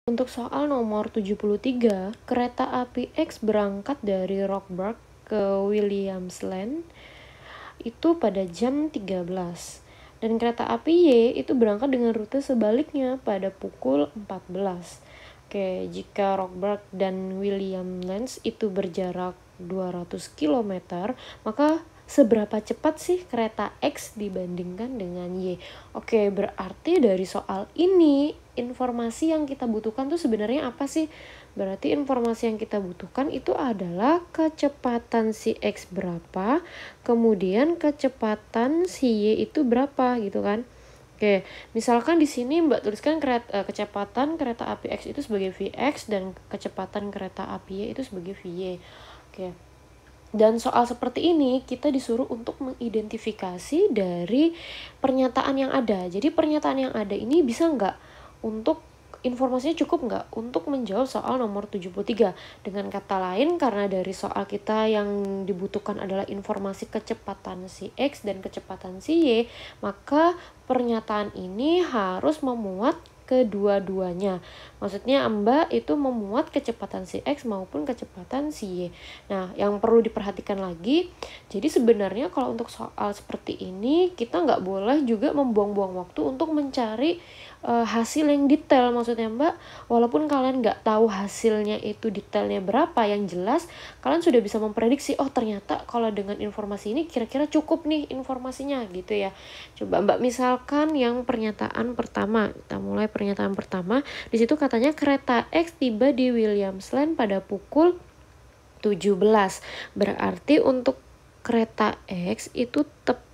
Untuk soal nomor 73, kereta api X berangkat dari Rockburg ke Williamsland itu pada jam 13. Dan kereta api Y itu berangkat dengan rute sebaliknya pada pukul 14. Oke, jika Rockburg dan Williamsland itu berjarak 200 km, maka seberapa cepat sih kereta X dibandingkan dengan Y? Oke, berarti dari soal ini informasi yang kita butuhkan tuh sebenarnya apa sih? Berarti informasi yang kita butuhkan itu adalah kecepatan si X berapa, kemudian kecepatan si Y itu berapa gitu kan. Oke, misalkan di sini Mbak tuliskan kecepatan kereta api X itu sebagai Vx dan kecepatan kereta api Y itu sebagai Vy. Oke. Dan soal seperti ini kita disuruh untuk mengidentifikasi dari pernyataan yang ada. Jadi pernyataan yang ada ini bisa nggak untuk informasinya cukup nggak untuk menjawab soal nomor 73. Dengan kata lain, karena dari soal kita yang dibutuhkan adalah informasi kecepatan si X dan kecepatan si Y, maka pernyataan ini harus memuat kedua-duanya. Maksudnya Mbak itu memuat kecepatan si X maupun kecepatan si Y. Nah, yang perlu diperhatikan lagi, jadi sebenarnya kalau untuk soal seperti ini, kita nggak boleh juga membuang-buang waktu untuk mencari hasil yang detail. Maksudnya Mbak, walaupun kalian nggak tahu hasilnya itu detailnya berapa, yang jelas kalian sudah bisa memprediksi, oh ternyata kalau dengan informasi ini kira-kira cukup nih informasinya gitu ya. Coba Mbak misalkan yang pernyataan pertama, kita mulai pernyataan pertama. Di situ katanya kereta X tiba di Williamsland pada pukul 17. Berarti untuk kereta X itu tepat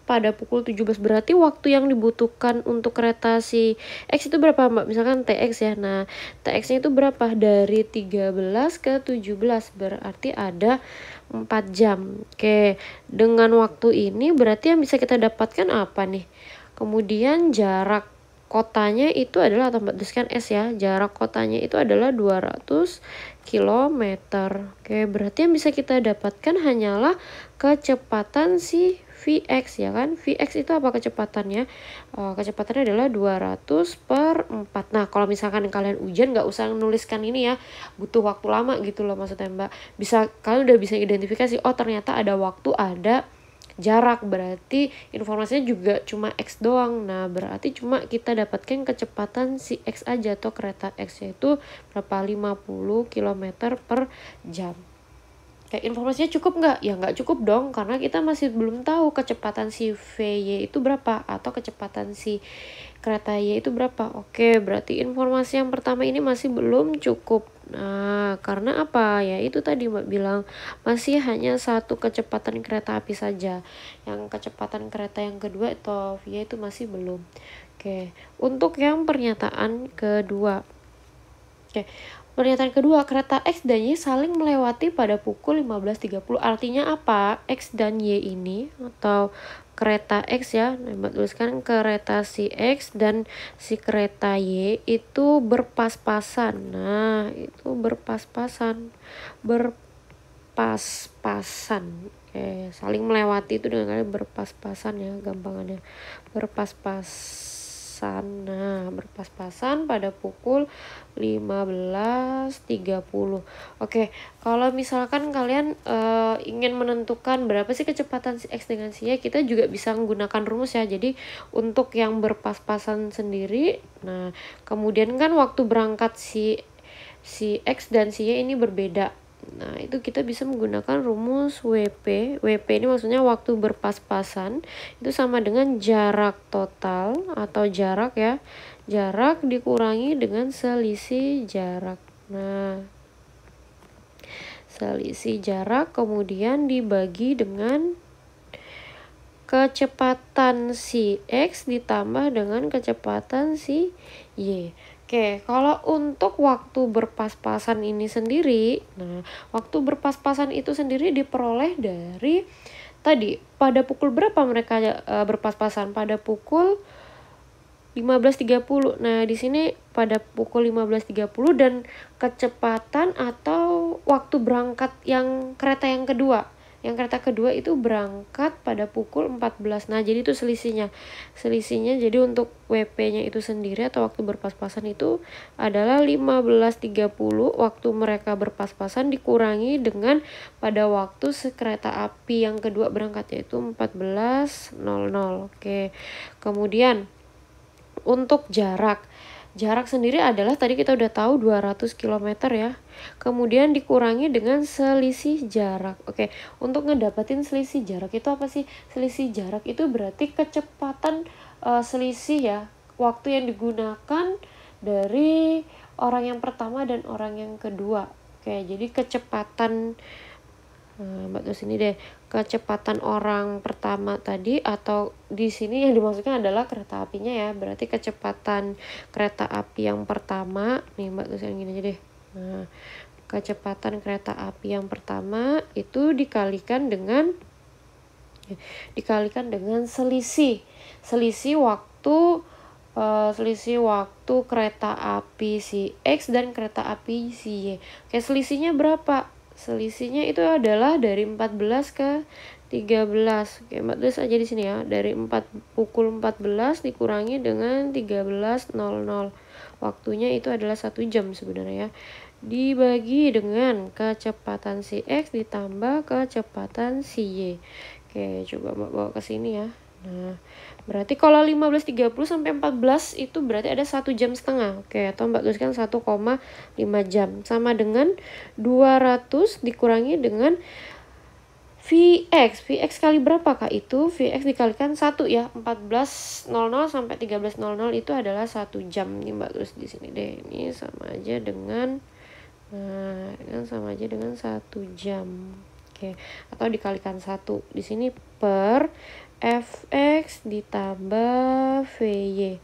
pada pukul 17. Berarti waktu yang dibutuhkan untuk kereta si X itu berapa Mbak? Misalkan TX ya. Nah, TX-nya itu berapa? Dari 13 ke 17. Berarti ada 4 jam. Oke, dengan waktu ini berarti yang bisa kita dapatkan apa nih? Kemudian jarak kotanya itu adalah, atau Mbak tuliskan S ya, jarak kotanya itu adalah 200 km. Oke, berarti yang bisa kita dapatkan hanyalah kecepatan si Vx ya kan. Vx itu apa kecepatannya? Kecepatannya adalah 200 per 4. Nah, kalau misalkan kalian ujian nggak usah nuliskan ini ya, butuh waktu lama gitu loh maksudnya Mbak. Kalian udah bisa identifikasi, oh ternyata ada waktu, ada jarak, berarti informasinya juga cuma X doang. Nah, berarti cuma kita dapatkan kecepatan si X aja, atau kereta X yaitu berapa? 50 km per jam. Kayak informasinya cukup nggak? Ya nggak cukup dong, karena kita masih belum tahu kecepatan si VY itu berapa, atau kecepatan si kereta Y itu berapa. Oke, berarti informasi yang pertama ini masih belum cukup. Nah, karena apa? Ya itu tadi Mbak bilang, masih hanya satu kecepatan kereta api saja. Yang kecepatan kereta yang kedua atau VY itu masih belum. Oke, untuk yang pernyataan kedua. Oke, pernyataan kedua, kereta X dan Y saling melewati pada pukul 15.30. Artinya apa? X dan Y ini, atau kereta X ya, Mbak tuliskan kereta si X dan si kereta Y itu berpas-pasan. Nah, itu berpas-pasan. Berpas-pasan. Oke, saling melewati itu dengan kata berpas-pasan ya, gampangannya. Berpas-pasan. Nah, berpas-pasan pada pukul 15.30. Oke, kalau misalkan kalian ingin menentukan berapa sih kecepatan si X dengan si Y, kita juga bisa menggunakan rumus ya. Jadi untuk yang berpas-pasan sendiri, nah kemudian kan waktu berangkat si X dan si Y ini berbeda. Nah, itu kita bisa menggunakan rumus WP. WP ini maksudnya waktu berpas-pasan, itu sama dengan jarak total atau jarak ya. Jarak dikurangi dengan selisih jarak. Nah, selisih jarak kemudian dibagi dengan kecepatan si X ditambah dengan kecepatan si Y. Oke, kalau untuk waktu berpas-pasan ini sendiri, nah waktu berpas-pasan itu sendiri diperoleh dari tadi pada pukul berapa mereka berpas-pasan? Pada pukul 15.30. Nah, di sini pada pukul 15.30 dan kecepatan atau waktu berangkat yang kereta yang kedua. Yang kereta kedua itu berangkat pada pukul 14. Nah, jadi itu selisihnya. Selisihnya jadi untuk WP-nya itu sendiri atau waktu berpas-pasan itu adalah 15.30 waktu mereka berpas-pasan dikurangi dengan pada waktu kereta api yang kedua berangkat yaitu 14.00. Oke. Kemudian untuk jarak sendiri adalah tadi kita udah tahu 200 km ya. Kemudian dikurangi dengan selisih jarak. Oke, untuk ngedapetin selisih jarak itu apa sih? Selisih jarak itu berarti kecepatan selisih ya. Waktu yang digunakan dari orang yang pertama dan orang yang kedua. Oke, jadi kecepatan Mbak tulis ini deh, kecepatan orang pertama tadi atau di sini yang dimaksudkan adalah kereta apinya ya, berarti kecepatan kereta api yang pertama nih Mbak tulis yang gini aja deh. Nah, kecepatan kereta api yang pertama itu dikalikan dengan selisih waktu kereta api si X dan kereta api si Y. Oke, selisihnya berapa? Selisihnya itu adalah dari 14 ke 13. Oke, Mbak tulis aja di sini ya. Dari pukul 14 dikurangi dengan 13.00. Waktunya itu adalah 1 jam sebenarnya ya. Dibagi dengan kecepatan si X ditambah kecepatan si Y. Oke, coba Mbak bawa ke sini ya. Nah, berarti kalau 15.30 sampai 14 itu berarti ada 1 jam setengah. Oke, atau Mbak tuliskan 1,5 jam. Sama dengan 200 dikurangi dengan VX. VX kali berapa Kak? Itu VX dikalikan 1 ya. 14.00 sampai 13.00 itu adalah 1 jam. Ini Mbak tulis di sini deh. Ini sama aja dengan 1 jam. Oke, atau dikalikan 1. Di sini per Fx ditambah Vy.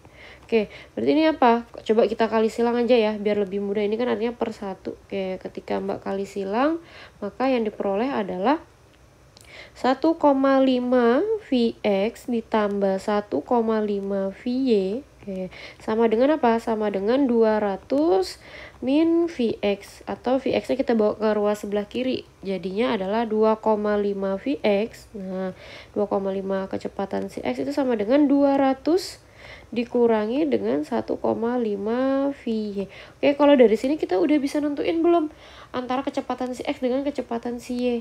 Oke, berarti ini apa? Coba kita kali silang aja ya, biar lebih mudah. Ini kan artinya per 1. Oke, ketika Mbak kali silang, maka yang diperoleh adalah 1,5 Vx ditambah 1,5 Vy. Oke, sama dengan apa? Sama dengan 200 min Vx, atau Vx-nya kita bawa ke ruas sebelah kiri. Jadinya adalah 2,5 Vx. Nah, 2,5 kecepatan si X itu sama dengan 200 dikurangi dengan 1,5 Vy. Oke, kalau dari sini kita udah bisa nentuin belum antara kecepatan si X dengan kecepatan si Y?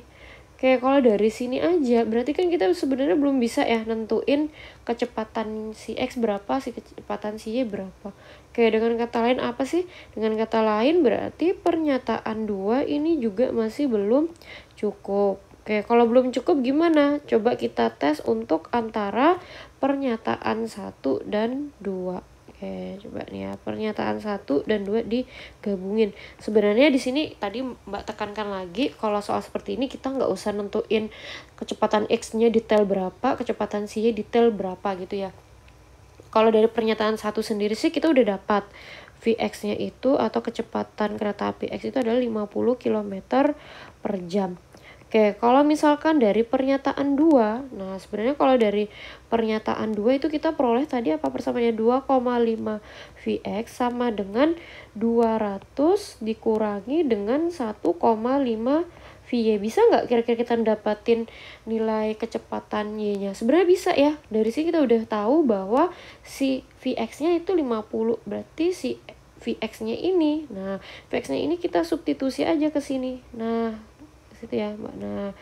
Oke, kalau dari sini aja berarti kan kita sebenarnya belum bisa ya nentuin kecepatan si X berapa, si kecepatan si Y berapa. Oke, dengan kata lain apa sih? Dengan kata lain berarti pernyataan 2 ini juga masih belum cukup. Oke, kalau belum cukup gimana? Coba kita tes untuk antara pernyataan 1 dan 2. Oke, coba nih ya, pernyataan 1 dan 2 digabungin. Sebenarnya di sini tadi Mbak tekankan lagi, kalau soal seperti ini kita nggak usah nentuin kecepatan X-nya detail berapa, kecepatan Y detail berapa gitu ya. Kalau dari pernyataan 1 sendiri sih kita udah dapat Vx-nya itu atau kecepatan kereta api X itu adalah 50 km per jam. Oke, kalau misalkan dari pernyataan 2, nah sebenarnya kalau dari pernyataan 2 itu kita peroleh tadi apa persamaannya? 2,5 Vx sama dengan 200 dikurangi dengan 1,5 Vy. Bisa nggak kira-kira kita dapatin nilai kecepatan Y-nya? Sebenarnya bisa ya. Dari sini kita udah tahu bahwa si Vx-nya itu 50, berarti si Vx-nya ini. Nah, Vx-nya ini kita substitusi aja ke sini. Nah, situ ya Mbak. Nah,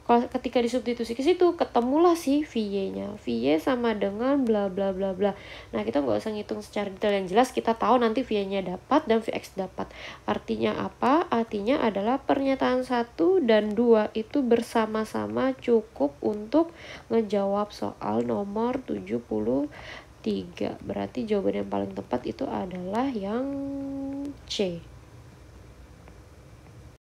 kalau ketika disubstitusi ke situ ketemulah si Vy-nya. Vy sama dengan bla bla bla bla. Nah, kita nggak usah ngitung secara detail, yang jelas kita tahu nanti Vy-nya dapat dan Vx dapat. Artinya apa? Artinya adalah pernyataan 1 dan 2 itu bersama-sama cukup untuk ngejawab soal nomor 73. Berarti jawaban yang paling tepat itu adalah yang C.